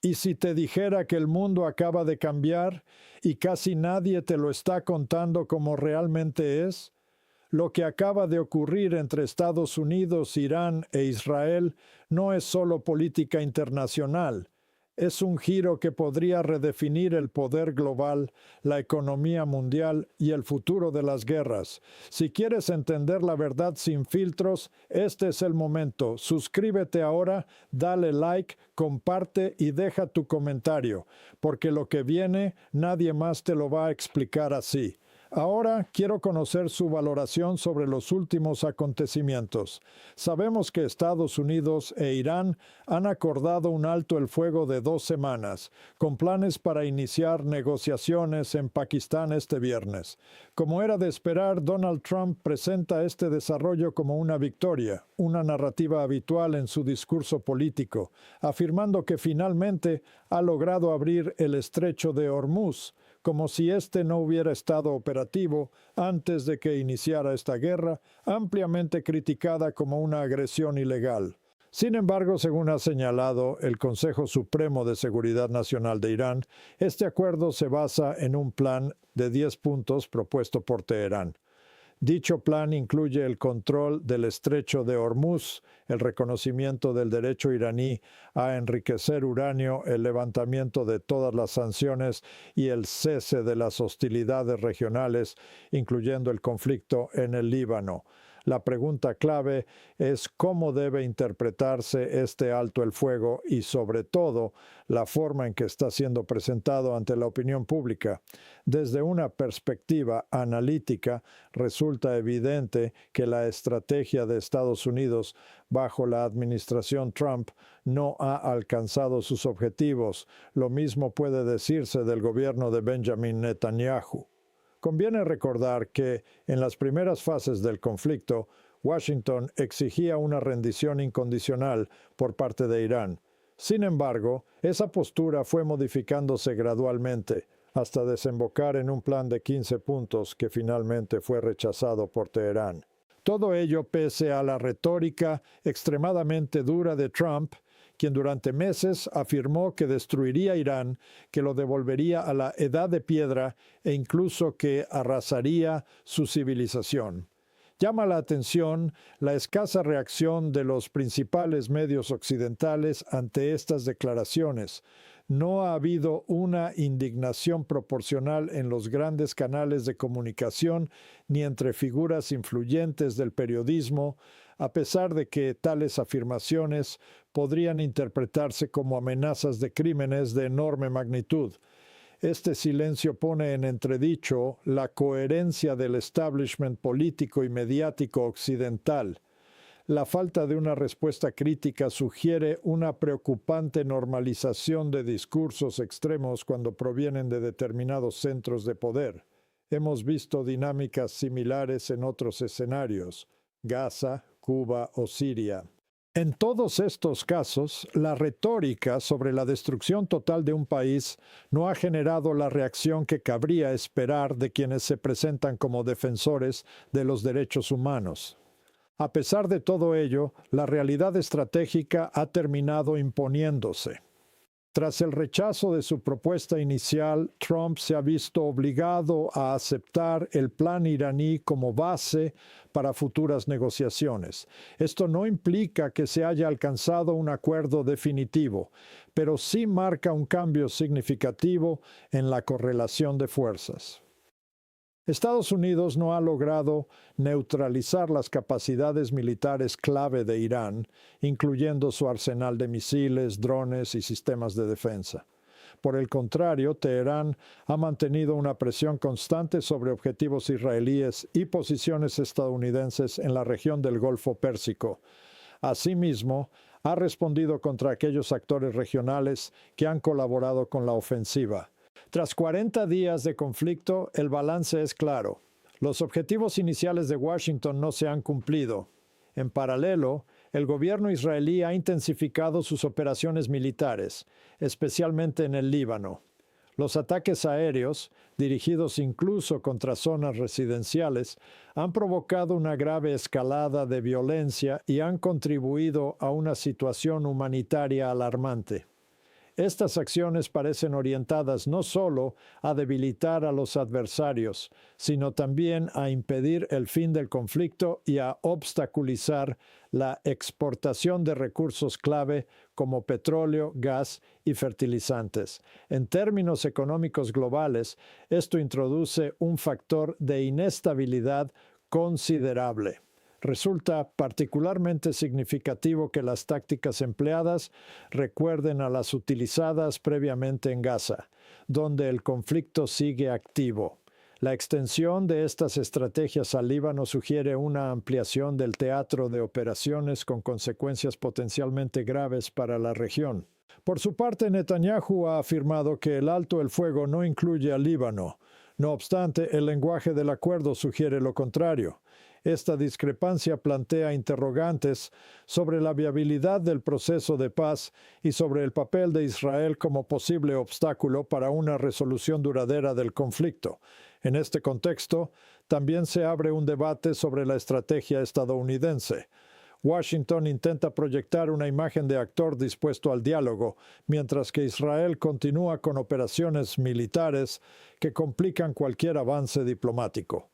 ¿Y si te dijera que el mundo acaba de cambiar y casi nadie te lo está contando como realmente es? Lo que acaba de ocurrir entre Estados Unidos, Irán e Israel no es solo política internacional. Es un giro que podría redefinir el poder global, la economía mundial y el futuro de las guerras. Si quieres entender la verdad sin filtros, este es el momento. Suscríbete ahora, dale like, comparte y deja tu comentario, porque lo que viene nadie más te lo va a explicar así. Ahora quiero conocer su valoración sobre los últimos acontecimientos. Sabemos que Estados Unidos e Irán han acordado un alto el fuego de 2 semanas, con planes para iniciar negociaciones en Pakistán este viernes. Como era de esperar, Donald Trump presenta este desarrollo como una victoria, una narrativa habitual en su discurso político, afirmando que finalmente ha logrado abrir el estrecho de Hormuz, como si éste no hubiera estado operativo antes de que iniciara esta guerra, ampliamente criticada como una agresión ilegal. Sin embargo, según ha señalado el Consejo Supremo de Seguridad Nacional de Irán, este acuerdo se basa en un plan de 10 puntos propuesto por Teherán. Dicho plan incluye el control del estrecho de Hormuz, el reconocimiento del derecho iraní a enriquecer uranio, el levantamiento de todas las sanciones y el cese de las hostilidades regionales, incluyendo el conflicto en el Líbano. La pregunta clave es cómo debe interpretarse este alto el fuego y, sobre todo, la forma en que está siendo presentado ante la opinión pública. Desde una perspectiva analítica, resulta evidente que la estrategia de Estados Unidos bajo la administración Trump no ha alcanzado sus objetivos. Lo mismo puede decirse del gobierno de Benjamin Netanyahu. Conviene recordar que, en las primeras fases del conflicto, Washington exigía una rendición incondicional por parte de Irán. Sin embargo, esa postura fue modificándose gradualmente, hasta desembocar en un plan de 15 puntos que finalmente fue rechazado por Teherán. Todo ello pese a la retórica extremadamente dura de Trump, quien durante meses afirmó que destruiría Irán, que lo devolvería a la edad de piedra e incluso que arrasaría su civilización. Llama la atención la escasa reacción de los principales medios occidentales ante estas declaraciones. No ha habido una indignación proporcional en los grandes canales de comunicación ni entre figuras influyentes del periodismo, a pesar de que tales afirmaciones podrían interpretarse como amenazas de crímenes de enorme magnitud. Este silencio pone en entredicho la coherencia del establishment político y mediático occidental. La falta de una respuesta crítica sugiere una preocupante normalización de discursos extremos cuando provienen de determinados centros de poder. Hemos visto dinámicas similares en otros escenarios, Gaza, Cuba o Siria. En todos estos casos, la retórica sobre la destrucción total de un país no ha generado la reacción que cabría esperar de quienes se presentan como defensores de los derechos humanos. A pesar de todo ello, la realidad estratégica ha terminado imponiéndose. Tras el rechazo de su propuesta inicial, Trump se ha visto obligado a aceptar el plan iraní como base para futuras negociaciones. Esto no implica que se haya alcanzado un acuerdo definitivo, pero sí marca un cambio significativo en la correlación de fuerzas. Estados Unidos no ha logrado neutralizar las capacidades militares clave de Irán, incluyendo su arsenal de misiles, drones y sistemas de defensa. Por el contrario, Teherán ha mantenido una presión constante sobre objetivos israelíes y posiciones estadounidenses en la región del Golfo Pérsico. Asimismo, ha respondido contra aquellos actores regionales que han colaborado con la ofensiva. Tras 40 días de conflicto, el balance es claro. Los objetivos iniciales de Washington no se han cumplido. En paralelo, el gobierno israelí ha intensificado sus operaciones militares, especialmente en el Líbano. Los ataques aéreos, dirigidos incluso contra zonas residenciales, han provocado una grave escalada de violencia y han contribuido a una situación humanitaria alarmante. Estas acciones parecen orientadas no solo a debilitar a los adversarios, sino también a impedir el fin del conflicto y a obstaculizar la exportación de recursos clave como petróleo, gas y fertilizantes. En términos económicos globales, esto introduce un factor de inestabilidad considerable. Resulta particularmente significativo que las tácticas empleadas recuerden a las utilizadas previamente en Gaza, donde el conflicto sigue activo. La extensión de estas estrategias al Líbano sugiere una ampliación del teatro de operaciones con consecuencias potencialmente graves para la región. Por su parte, Netanyahu ha afirmado que el alto el fuego no incluye al Líbano. No obstante, el lenguaje del acuerdo sugiere lo contrario. Esta discrepancia plantea interrogantes sobre la viabilidad del proceso de paz y sobre el papel de Israel como posible obstáculo para una resolución duradera del conflicto. En este contexto, también se abre un debate sobre la estrategia estadounidense. Washington intenta proyectar una imagen de actor dispuesto al diálogo, mientras que Israel continúa con operaciones militares que complican cualquier avance diplomático.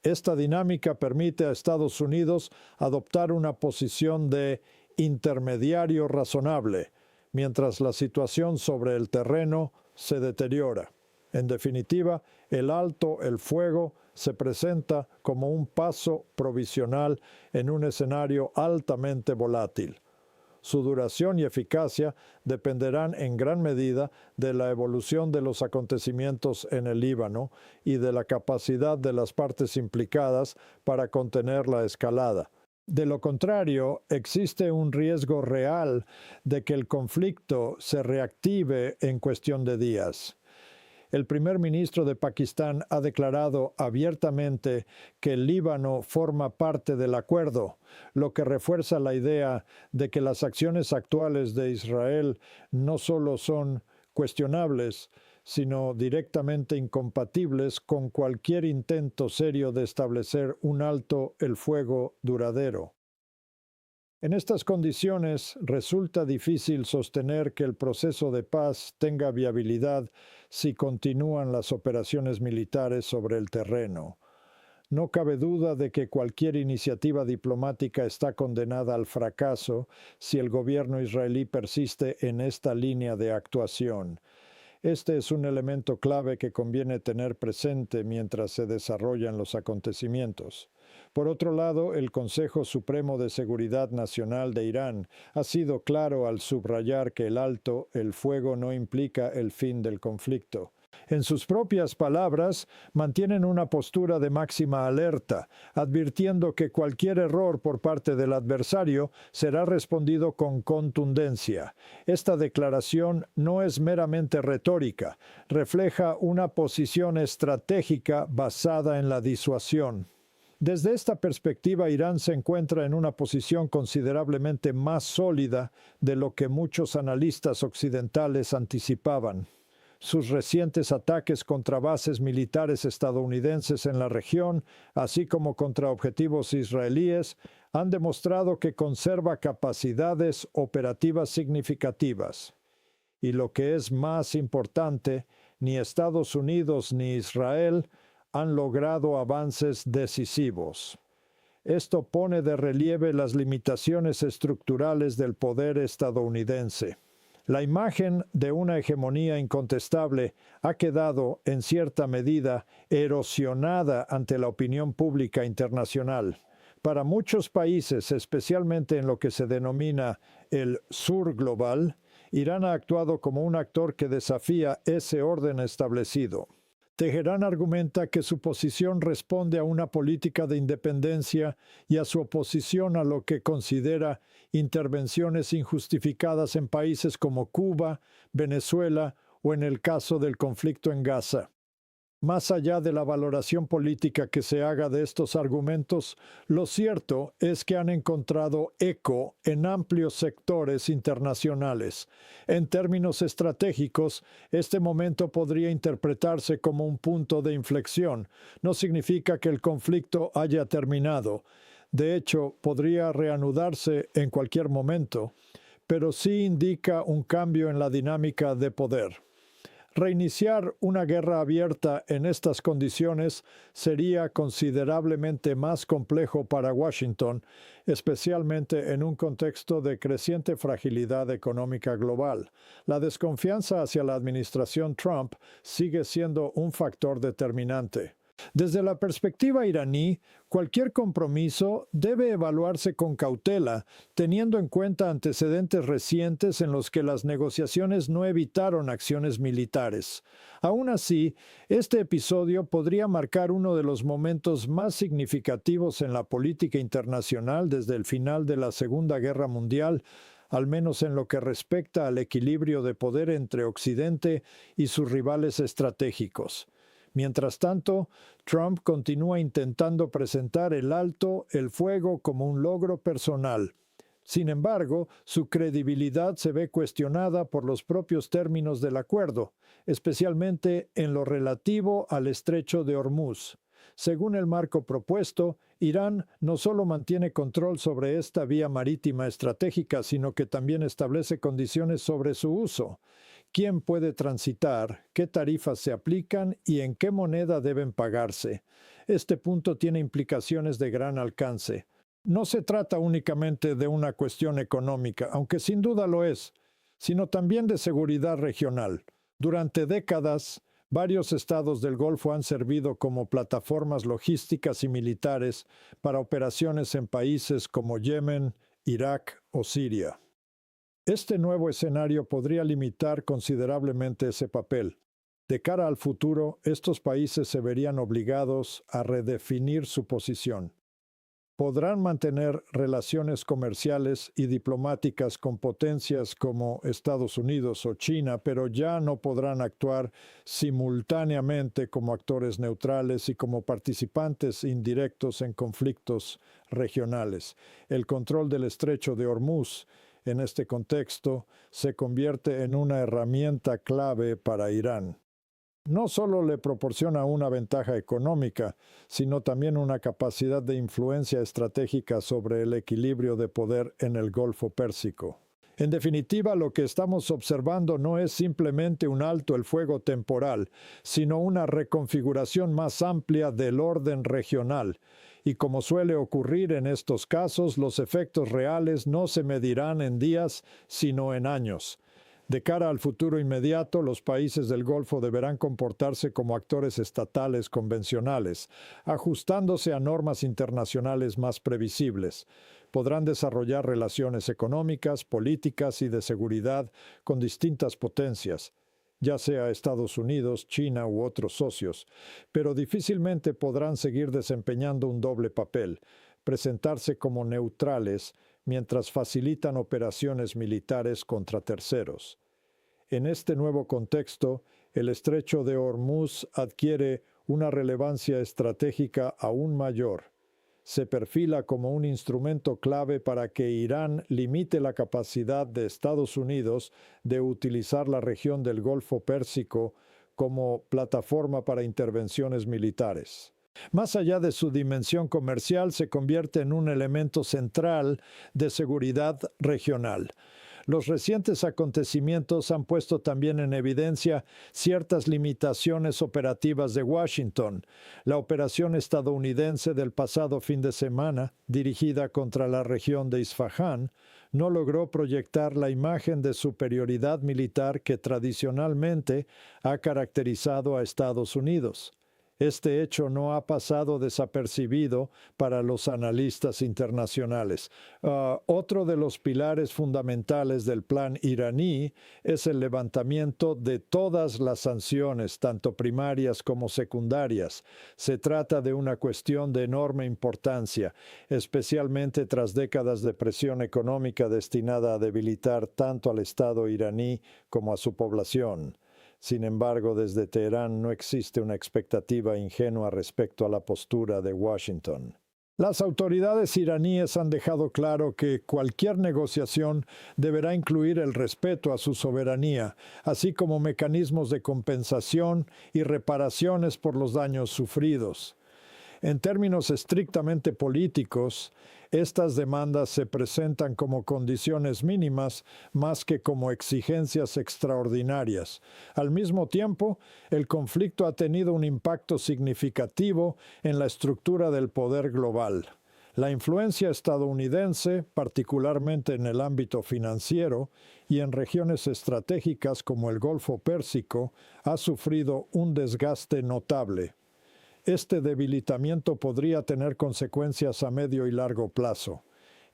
Esta dinámica permite a Estados Unidos adoptar una posición de intermediario razonable, mientras la situación sobre el terreno se deteriora. En definitiva, el alto el fuego se presenta como un paso provisional en un escenario altamente volátil. Su duración y eficacia dependerán en gran medida de la evolución de los acontecimientos en el Líbano y de la capacidad de las partes implicadas para contener la escalada. De lo contrario, existe un riesgo real de que el conflicto se reactive en cuestión de días. El primer ministro de Pakistán ha declarado abiertamente que el Líbano forma parte del acuerdo, lo que refuerza la idea de que las acciones actuales de Israel no solo son cuestionables, sino directamente incompatibles con cualquier intento serio de establecer un alto el fuego duradero. En estas condiciones resulta difícil sostener que el proceso de paz tenga viabilidad si continúan las operaciones militares sobre el terreno. No cabe duda de que cualquier iniciativa diplomática está condenada al fracaso si el gobierno israelí persiste en esta línea de actuación. Este es un elemento clave que conviene tener presente mientras se desarrollan los acontecimientos. Por otro lado, el Consejo Supremo de Seguridad Nacional de Irán ha sido claro al subrayar que el alto el fuego no implica el fin del conflicto. En sus propias palabras, mantienen una postura de máxima alerta, advirtiendo que cualquier error por parte del adversario será respondido con contundencia. Esta declaración no es meramente retórica, refleja una posición estratégica basada en la disuasión. Desde esta perspectiva, Irán se encuentra en una posición considerablemente más sólida de lo que muchos analistas occidentales anticipaban. Sus recientes ataques contra bases militares estadounidenses en la región, así como contra objetivos israelíes, han demostrado que conserva capacidades operativas significativas. Y lo que es más importante, ni Estados Unidos ni Israel han logrado avances decisivos. Esto pone de relieve las limitaciones estructurales del poder estadounidense. La imagen de una hegemonía incontestable ha quedado, en cierta medida, erosionada ante la opinión pública internacional. Para muchos países, especialmente en lo que se denomina el sur global, Irán ha actuado como un actor que desafía ese orden establecido. Teherán argumenta que su posición responde a una política de independencia y a su oposición a lo que considera intervenciones injustificadas en países como Cuba, Venezuela o en el caso del conflicto en Gaza. Más allá de la valoración política que se haga de estos argumentos, lo cierto es que han encontrado eco en amplios sectores internacionales. En términos estratégicos, este momento podría interpretarse como un punto de inflexión. No significa que el conflicto haya terminado. De hecho, podría reanudarse en cualquier momento. pero sí indica un cambio en la dinámica de poder. Reiniciar una guerra abierta en estas condiciones sería considerablemente más complejo para Washington, especialmente en un contexto de creciente fragilidad económica global. La desconfianza hacia la administración Trump sigue siendo un factor determinante. Desde la perspectiva iraní, cualquier compromiso debe evaluarse con cautela, teniendo en cuenta antecedentes recientes en los que las negociaciones no evitaron acciones militares. Aún así, este episodio podría marcar uno de los momentos más significativos en la política internacional desde el final de la Segunda Guerra Mundial, al menos en lo que respecta al equilibrio de poder entre Occidente y sus rivales estratégicos. Mientras tanto, Trump continúa intentando presentar el alto el fuego como un logro personal. Sin embargo, su credibilidad se ve cuestionada por los propios términos del acuerdo, especialmente en lo relativo al estrecho de Hormuz. Según el marco propuesto, Irán no solo mantiene control sobre esta vía marítima estratégica, sino que también establece condiciones sobre su uso. ¿Quién puede transitar? ¿Qué tarifas se aplican? ¿Y en qué moneda deben pagarse? Este punto tiene implicaciones de gran alcance. No se trata únicamente de una cuestión económica, aunque sin duda lo es, sino también de seguridad regional. Durante décadas, varios estados del Golfo han servido como plataformas logísticas y militares para operaciones en países como Yemen, Irak o Siria. Este nuevo escenario podría limitar considerablemente ese papel. De cara al futuro, estos países se verían obligados a redefinir su posición. Podrán mantener relaciones comerciales y diplomáticas con potencias como Estados Unidos o China, pero ya no podrán actuar simultáneamente como actores neutrales y como participantes indirectos en conflictos regionales. El control del estrecho de Hormuz en este contexto, se convierte en una herramienta clave para Irán. No solo le proporciona una ventaja económica, sino también una capacidad de influencia estratégica sobre el equilibrio de poder en el Golfo Pérsico. En definitiva, lo que estamos observando no es simplemente un alto el fuego temporal, sino una reconfiguración más amplia del orden regional. Y como suele ocurrir en estos casos, los efectos reales no se medirán en días, sino en años. De cara al futuro inmediato, los países del Golfo deberán comportarse como actores estatales convencionales, ajustándose a normas internacionales más previsibles. Podrán desarrollar relaciones económicas, políticas y de seguridad con distintas potencias, ya sea Estados Unidos, China u otros socios, pero difícilmente podrán seguir desempeñando un doble papel, presentarse como neutrales mientras facilitan operaciones militares contra terceros. En este nuevo contexto, el estrecho de Hormuz adquiere una relevancia estratégica aún mayor. Se perfila como un instrumento clave para que Irán limite la capacidad de Estados Unidos de utilizar la región del Golfo Pérsico como plataforma para intervenciones militares. Más allá de su dimensión comercial, se convierte en un elemento central de seguridad regional. Los recientes acontecimientos han puesto también en evidencia ciertas limitaciones operativas de Washington. La operación estadounidense del pasado fin de semana, dirigida contra la región de Isfahán, no logró proyectar la imagen de superioridad militar que tradicionalmente ha caracterizado a Estados Unidos. Este hecho no ha pasado desapercibido para los analistas internacionales. Otro de los pilares fundamentales del plan iraní es el levantamiento de todas las sanciones, tanto primarias como secundarias. Se trata de una cuestión de enorme importancia, especialmente tras décadas de presión económica destinada a debilitar tanto al Estado iraní como a su población. Sin embargo, desde Teherán no existe una expectativa ingenua respecto a la postura de Washington. Las autoridades iraníes han dejado claro que cualquier negociación deberá incluir el respeto a su soberanía, así como mecanismos de compensación y reparaciones por los daños sufridos. En términos estrictamente políticos, estas demandas se presentan como condiciones mínimas más que como exigencias extraordinarias. Al mismo tiempo, el conflicto ha tenido un impacto significativo en la estructura del poder global. La influencia estadounidense, particularmente en el ámbito financiero y en regiones estratégicas como el Golfo Pérsico, ha sufrido un desgaste notable. Este debilitamiento podría tener consecuencias a medio y largo plazo.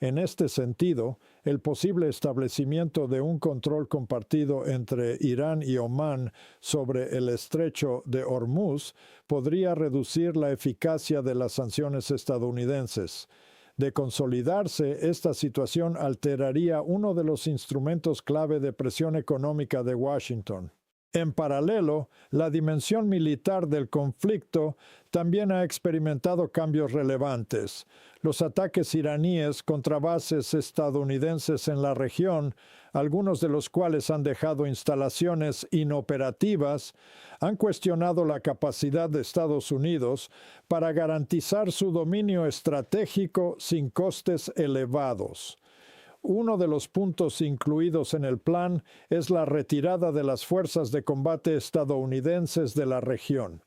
En este sentido, el posible establecimiento de un control compartido entre Irán y Omán sobre el estrecho de Hormuz podría reducir la eficacia de las sanciones estadounidenses. De consolidarse, esta situación alteraría uno de los instrumentos clave de presión económica de Washington. En paralelo, la dimensión militar del conflicto también ha experimentado cambios relevantes. Los ataques iraníes contra bases estadounidenses en la región, algunos de los cuales han dejado instalaciones inoperativas, han cuestionado la capacidad de Estados Unidos para garantizar su dominio estratégico sin costes elevados. Uno de los puntos incluidos en el plan es la retirada de las fuerzas de combate estadounidenses de la región.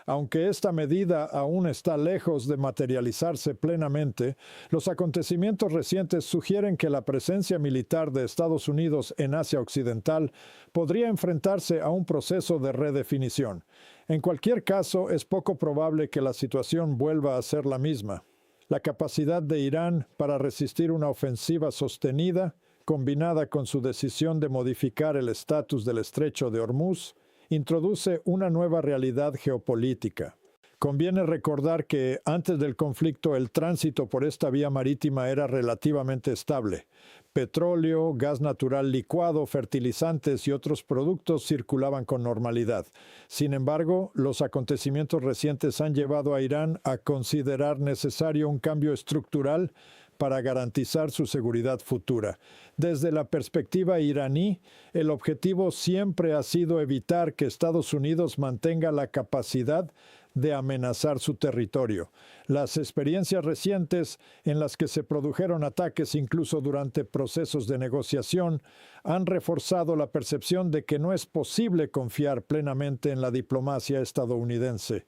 Aunque esta medida aún está lejos de materializarse plenamente, los acontecimientos recientes sugieren que la presencia militar de Estados Unidos en Asia Occidental podría enfrentarse a un proceso de redefinición. En cualquier caso, es poco probable que la situación vuelva a ser la misma. La capacidad de Irán para resistir una ofensiva sostenida, combinada con su decisión de modificar el estatus del estrecho de Hormuz, introduce una nueva realidad geopolítica. Conviene recordar que antes del conflicto el tránsito por esta vía marítima era relativamente estable. Petróleo, gas natural licuado, fertilizantes y otros productos circulaban con normalidad. Sin embargo, los acontecimientos recientes han llevado a Irán a considerar necesario un cambio estructural para garantizar su seguridad futura. Desde la perspectiva iraní, el objetivo siempre ha sido evitar que Estados Unidos mantenga la capacidad de amenazar su territorio. Las experiencias recientes en las que se produjeron ataques incluso durante procesos de negociación han reforzado la percepción de que no es posible confiar plenamente en la diplomacia estadounidense.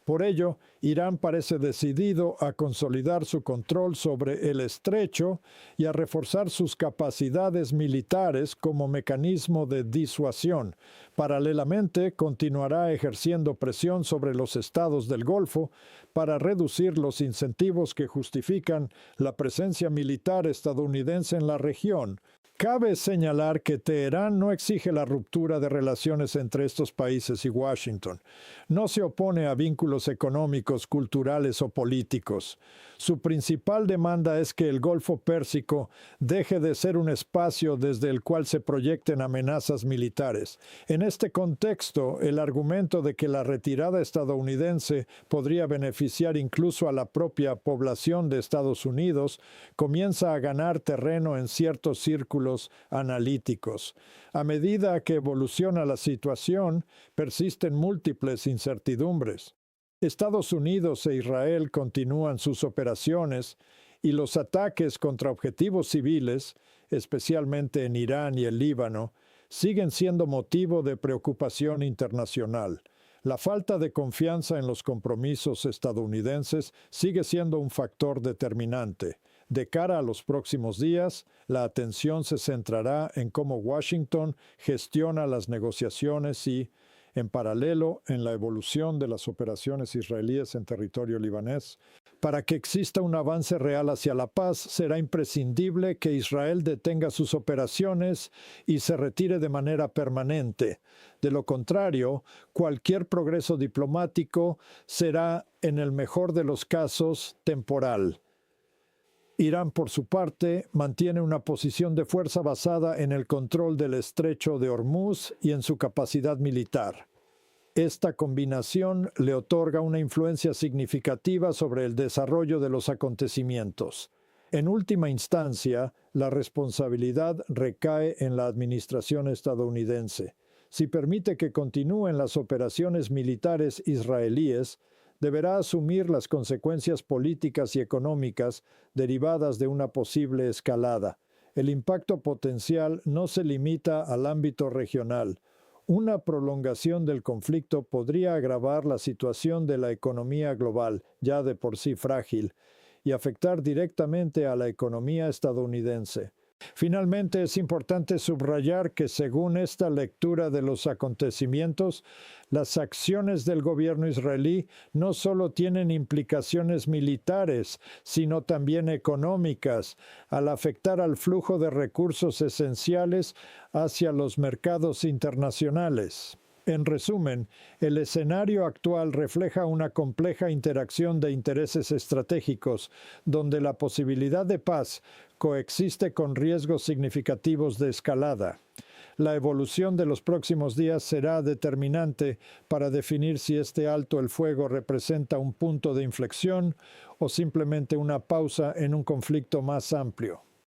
Por ello, Irán parece decidido a consolidar su control sobre el estrecho y a reforzar sus capacidades militares como mecanismo de disuasión. Paralelamente, continuará ejerciendo presión sobre los estados del Golfo para reducir los incentivos que justifican la presencia militar estadounidense en la región. Cabe señalar que Teherán no exige la ruptura de relaciones entre estos países y Washington. No se opone a vínculos económicos, culturales o políticos. Su principal demanda es que el Golfo Pérsico deje de ser un espacio desde el cual se proyecten amenazas militares. En este contexto, el argumento de que la retirada estadounidense podría beneficiar incluso a la propia población de Estados Unidos comienza a ganar terreno en ciertos círculos analíticos. A medida que evoluciona la situación, persisten múltiples incertidumbres. Estados Unidos e Israel continúan sus operaciones y los ataques contra objetivos civiles, especialmente en Irán y el Líbano, siguen siendo motivo de preocupación internacional. La falta de confianza en los compromisos estadounidenses sigue siendo un factor determinante. De cara a los próximos días, la atención se centrará en cómo Washington gestiona las negociaciones y, en paralelo, en la evolución de las operaciones israelíes en territorio libanés. Para que exista un avance real hacia la paz, será imprescindible que Israel detenga sus operaciones y se retire de manera permanente. De lo contrario, cualquier progreso diplomático será, en el mejor de los casos, temporal. Irán, por su parte, mantiene una posición de fuerza basada en el control del estrecho de Hormuz y en su capacidad militar. Esta combinación le otorga una influencia significativa sobre el desarrollo de los acontecimientos. En última instancia, la responsabilidad recae en la administración estadounidense. Si permite que continúen las operaciones militares israelíes, deberá asumir las consecuencias políticas y económicas derivadas de una posible escalada. El impacto potencial no se limita al ámbito regional. Una prolongación del conflicto podría agravar la situación de la economía global, ya de por sí frágil, y afectar directamente a la economía estadounidense. Finalmente, es importante subrayar que según esta lectura de los acontecimientos, las acciones del gobierno israelí no solo tienen implicaciones militares, sino también económicas, al afectar al flujo de recursos esenciales hacia los mercados internacionales. En resumen, el escenario actual refleja una compleja interacción de intereses estratégicos, donde la posibilidad de paz coexiste con riesgos significativos de escalada. La evolución de los próximos días será determinante para definir si este alto el fuego representa un punto de inflexión o simplemente una pausa en un conflicto más amplio.